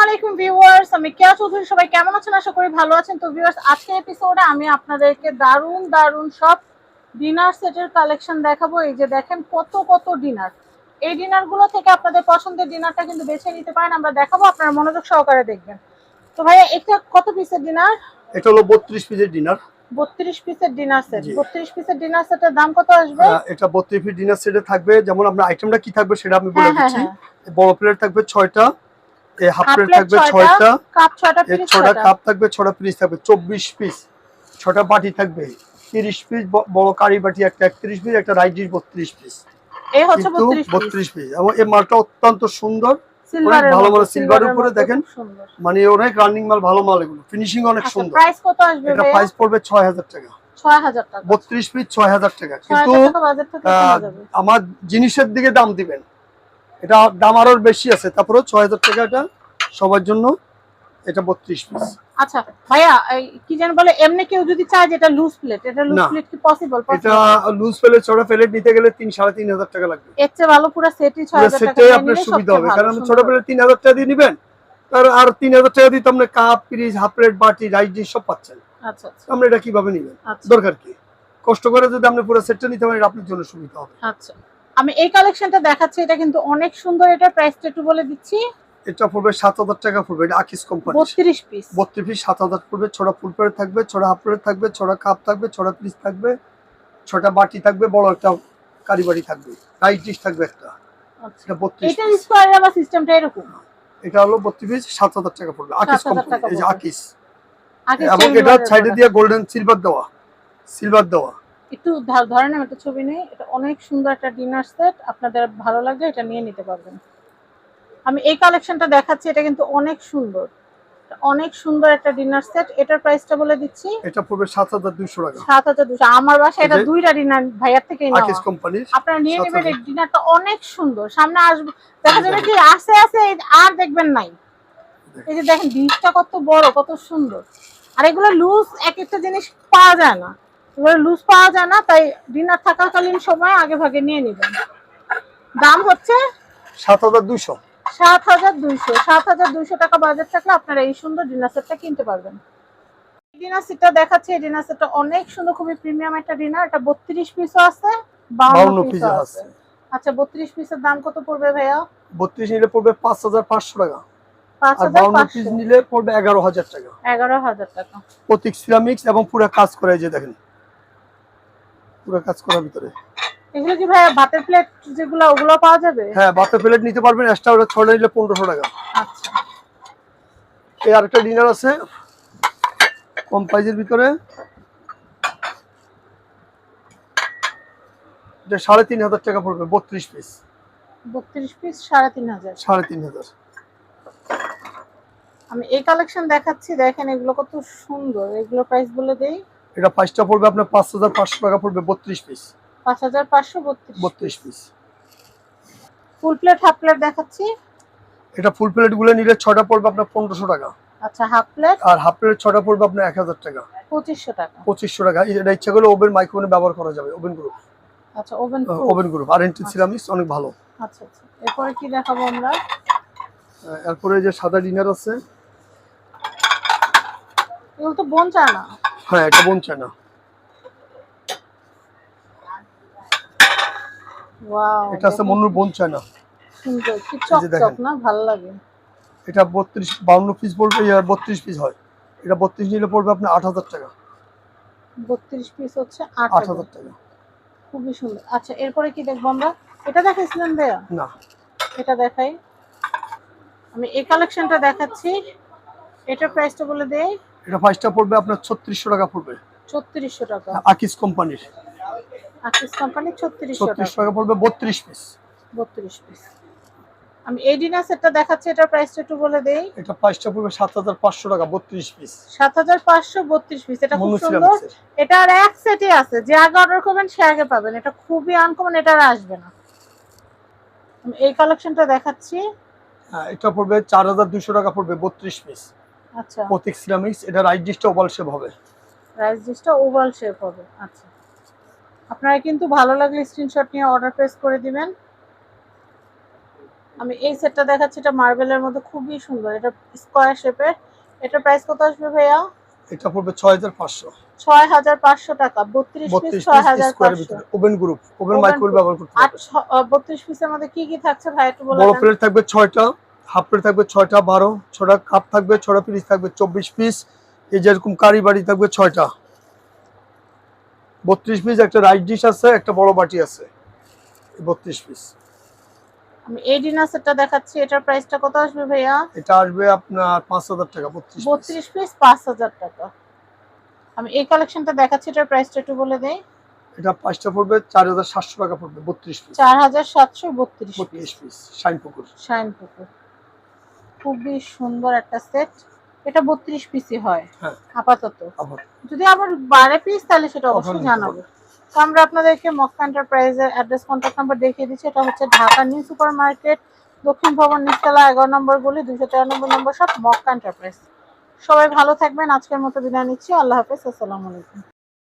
আলাইকুম ভিউয়ার্স, আমি কেয়া চৌধুরী। সবাই কেমন আছেন? আশা করি ভালো আছেন। তো ভিউয়ার্স, আজকের এপিসোডে আমি আপনাদেরকে দারুণ দারুণ সব ডিনার সেটের কালেকশন দেখাবো। এই যে দেখেন কত কত ডিনার। এই ডিনারগুলো থেকে আপনাদের পছন্দের ডিনারটা কিন্তু বেছে নিতে পারেন। আমরা দেখাবো, আপনারা মনোযোগ সহকারে দেখবেন। তো ভাইয়া, এটা কত পিসের ডিনার? এটা হলো 32 পিসের ডিনার। 32 পিসের ডিনার সেট। 32 পিসের ডিনার সেটের দাম কত আসবে? এটা 32 পিস ডিনার সেটে থাকবে, যেমন আপনার আইটেমটা কি থাকবে সেটা আমি বলে হ্যাঁ হ্যাঁ দিচ্ছি। হ্যাঁ। বড় প্লেট থাকবে 6টা, হাফ প্লেট প্লেট থাকবে 6টা, 6টা, কাপ 6টা, পিস 6টা 6টা। কাপ থাকবে, 6টা পিস থাকবে, 24 পিস। 6টা বাটি থাকবে, 30 পিস বড় কারি বাটি একটা, 31 পিস একটা, রাইস ডিশ 32 পিস। এই হচ্ছে কিন্তু 32 পিস এবং এই মালটা অত্যন্ত সুন্দর, অনেক সিলভারের ভালো মতো, মাল, সিলভারের উপরে মতো দেখেন, খুব সুন্দর। মানে অনেক রানিং মাল, ভালো মাল, এগুলো ফিনিশিং অনেক আচ্ছা, সুন্দর। প্রাইস কত আসবে এটা ভাইয়া? প্রাইস পড়বে 6000 টাকা। 6000 টাকা। 32 পিস 6000 টাকা। কিন্তু 6000 টাকা বাজেট থেকে কেনা যাবে। আমার জিনিসের দিকে দাম দিবেন, এটা দাম আরো বেশি আছে, তারপরে 6000 টাকা এটা সবার জন্য। এটা 32 পিস। আচ্ছা ভাইয়া, এই কি জানি বলে, এমনি কেউ যদি চায় যে এটা লুজ প্লেট, এটা লুজ না, প্লেট কি পসিবল? এটা লুজ প্লেট, ছোট প্লেট নিতে গেলে 3-3500 টাকা লাগবে। এর চেয়ে ভালো পুরো সেটই 6000 টাকা সেটাই দিয়ে আপনার নিলে সুবিধা সবচেয়ে হবে, ভালো। কারণ ছোট সুন্দর। প্লেট 3000 টাকা দিয়ে নিবেন, আর 3000 টাকা দিয়ে আপনি কাপ, পিরিচ, হাফ প্লেট, বাটি, রাইস ডিশ সব পাচ্ছেন। আচ্ছা আচ্ছা আমরা এটা কিভাবে নিবেন? আচ্ছা দরকার কি? কষ্ট করে যদি আপনি পুরো সেটটা নিতে পারেন, আপনার জন্য সুবিধা হবে। আচ্ছা, আমি এই কালেকশনটা দেখাচ্ছি, এটা কিন্তু অনেক সুন্দর। এটা প্রাইসটা একটু বলে দিচ্ছি। এটা পড়বে 7000 টাকা পড়বে। এটা আকিস কোম্পানি। 32 পিস। 32 পিস 7000 পড়বে। 6টা ফুল প্লেট থাকবে, 6টা হাফ প্লেট থাকবে, 6টা কাপ থাকবে, 6টা পিস থাকবে, 6টা বাটি থাকবে, বড় একটা কারি বাটি থাকবে, রাইস ডিশ থাকবে একটা। আচ্ছা, এটা 32 এটা পিস। স্কয়ার বা সিস্টেমটা এরকম। এটা হলো 32 পিস 7000 টাকা পড়বে। আকিস 7000 কোম্পানি, টাকা এই যে পড়বে। আকিস। আগে এবং এটা সাইডে দিয়ে গোল্ডেন সিলভার দেওয়া, সিলভার দেওয়া। একটু ধরেন, আমি একটা ছবি নেই। এটা অনেক সুন্দর একটা ডিনার সেট, আপনাদের ভালো লাগলে এটা নিয়ে নিতে পারবেন। আমি এই কালেকশনটা দেখাচ্ছি, এটা কিন্তু অনেক সুন্দর, অনেক সুন্দর একটা ডিনার সেট। এটার প্রাইসটা বলে দিচ্ছি। এটা পড়বে 7200 টাকা। 7200। আমার বাসায় এটা দুইটা ডিনার ভাইয়ার থেকেই নেওয়া। আকিস কোম্পানির। আপনারা নিয়ে নেবেন। এই ডিনারটা অনেক সুন্দর। সামনে আসবে, দেখা যাবে কি আসে আসে আর দেখবেন নাই। এই যে দেখেন ডিশটা কত বড়, কত সুন্দর। আর এগুলো লুজ এক একটা জিনিস পাওয়া যায় না, এগুলো লুজ পাওয়া যায় না, তাই ডিনার থাকাকালীন সময় আগে ভাগে নিয়ে নেবেন। দাম হচ্ছে 7200। 7200। 7200 টাকা বাজেট থাকলে আপনারা এই সুন্দর ডিনার সেটটা কিনতে পারবেন। ডিনার সেটটা দেখাচ্ছি। এই ডিনার সেটটা অনেক সুন্দর, খুবই প্রিমিয়াম একটা ডিনার। এটা 32 পিসও আছে, 52 পিসও আছে। আচ্ছা, 32 পিসের দাম কত পড়বে ভাইয়া? 32 নিলে পড়বে 5500 টাকা। আর 52 পিস 5500 নিলে পড়বে 11000 টাকা। 11000 টাকা। প্রতীক সিরামিক্স এবং পুরো কাজ করা, এই যে দেখেন পুরো কাজ করার ভিতরে। এগুলো কি ভাইয়া ভাতের প্লেট যেগুলো, ওগুলো পাওয়া যাবে? হ্যাঁ, ভাতের প্লেট নিতে পারবেন, এক্সট্রা ওটা 6টা নিলে 1500 টাকা। আচ্ছা, এই আরেকটা ডিনার আছে কম প্রাইজের ভিতরে, এটা 3500 টাকা পড়বে। 32 পিস। 32 পিস 3500। 3500। আমি এই কালেকশন দেখাচ্ছি, দেখেন এগুলো কত সুন্দর। এগুলো প্রাইস বলে দেই। এটা প্রাইসটা পড়বে আপনার 5500 টাকা পড়বে। 32 piece. 5500 32 piece. Full plate, half plate দেখাচ্ছি। এটা ফুল প্লেট গুলো নিলে 6টা পড়বে আপনার 1500 টাকা। আচ্ছা, হাফ প্লেট? আর হাফ প্লেট 6টা পড়বে আপনার 1000 টাকা। 2500 টাকা। 2500 টাকা। এটা ইচ্ছা করলে ওভেন, মাইক্রোওভেনে ব্যবহার করা যাবে। Oven group. আচ্ছা, ওভেন গ্রুপ আর এন্টি সিরামিক্স অনেক ভালো। আচ্ছা আচ্ছা, এরপরে কি দেখাবো আমরা? এরপরে যে সাদা ডিনার আছে, এগুলো তো বোন চায় না। হ্যাঁ, এটা বোন চায় না। ওয়াও, এটা আছে মনুর বোন চায় না। সুন্দর, কি চকচক না, ভালো লাগে। এটা 52 পিস পড়বে, 32 পিস হয়। এটা 32 নিলে পড়বে আপনার 8000 টাকা। 32 পিস হচ্ছে 8000 টাকা। খুবই সুন্দর। আচ্ছা, এরপরে কি দেখবো আমরা? এটা দেখাইছিলেন ভাইয়া? না, এটা দেখাই। আমি এই কালেকশনটা দেখাচ্ছি। এটার প্রাইসটা বলে দেই। এটা প্রাইসটা পড়বে আপনার 3600 টাকা পড়বে। 3600 টাকা। আকিস কোম্পানির। আকিস কোম্পানি 3600 3600 টাকা পড়বে। 32 পিস। 32 পিস। আমি এই ডিনার সেটটা দেখাচ্ছি, এটার প্রাইসটা একটু বলে দেই। এটা প্রাইসটা পড়বে 7500 টাকা। 32 পিস। 7500 32 পিস। এটা খুব সুন্দর। এটা আর এক সেটে আছে, যে আগে অর্ডার করবেন সে আগে পাবেন। এটা খুবই আনকমন, এটা আর আসবে না। আমি এই কালেকশনটা দেখাচ্ছি। হ্যাঁ, এটা পড়বে 4200 টাকা পড়বে। 32 পিস। আচ্ছা, প্রতীক সিরামিক্স। এটা রাইস ডিশটা ওভাল শেপ হবে। রাইস ডিশটা ওভাল শেপ হবে। আচ্ছা, আপনারা কিন্তু ভালো লাগলে স্ক্রিনশট নিয়ে অর্ডার প্লেস করে দিবেন। আমি এই সেটটা দেখাচ্ছি, এটা মার্বেলের মধ্যে খুবই সুন্দর, এটা স্কয়ার শেপের। এটার প্রাইস কত আসবে ভাইয়া? এটা পড়বে 6500। 6500 টাকা, 32 পিস 32 পিস স্কয়ারের 6500। ভিতরে oven group, oven Oven microwave proof। ব্যবহার করতে আর পারবে। 32 পিসের মধ্যে কি কি থাকছে ভাই একটু বলে বড় দেন। প্লেট থাকবে 6টা, হাফ প্লেট থাকবে 6টা 12, 6টা কাপ থাকবে, 6টা পিস থাকবে 24 পিস। এই যেরকম কারি বাড়ি থাকবে 6টা, 32 পিস। একটা রাইস ডিশ আছে, একটা বড় বাটি আছে, 32 পিস। আমি এই ডিনার সেটটা দেখাচ্ছি, এটার প্রাইসটা কত আসবে ভাইয়া? এটা আসবে আপনার 5000 টাকা 32 পিস। 32 পিস 5000 টাকা। আমি এই কালেকশনটা দেখাচ্ছি, এটার প্রাইসটা একটু বলে দেই। এটা প্রাইসটা পড়বে 4700 টাকা পড়বে 32 পিস। 4732 32 পিস শাইন পুকুর। শাইন পুকুর, খুবই সুন্দর একটা সেট। এটা 32 পিসই হয় হ্যাঁ আপাতত, আবার যদি আবার 12 পিস তাহলে সেটা তখন অবশ্যই নিতে জানাবো। পারবে। তো আমরা আপনাদেরকে মক্কা এন্টারপ্রাইজের অ্যাড্রেস কন্ট্যাক্ট নাম্বার দেখিয়ে দিচ্ছি। এটা হচ্ছে ঢাকা নিউ সুপার মার্কেট, দক্ষিণ ভবন, নিচতলা 11 নম্বর গলি, 293 নম্বর শপ, মক্কা এন্টারপ্রাইজ। সবাই ভালো থাকবেন, আজকের মতো বিদায় নিচ্ছি। আল্লাহ হাফেজ, আসসালামু আলাইকুম।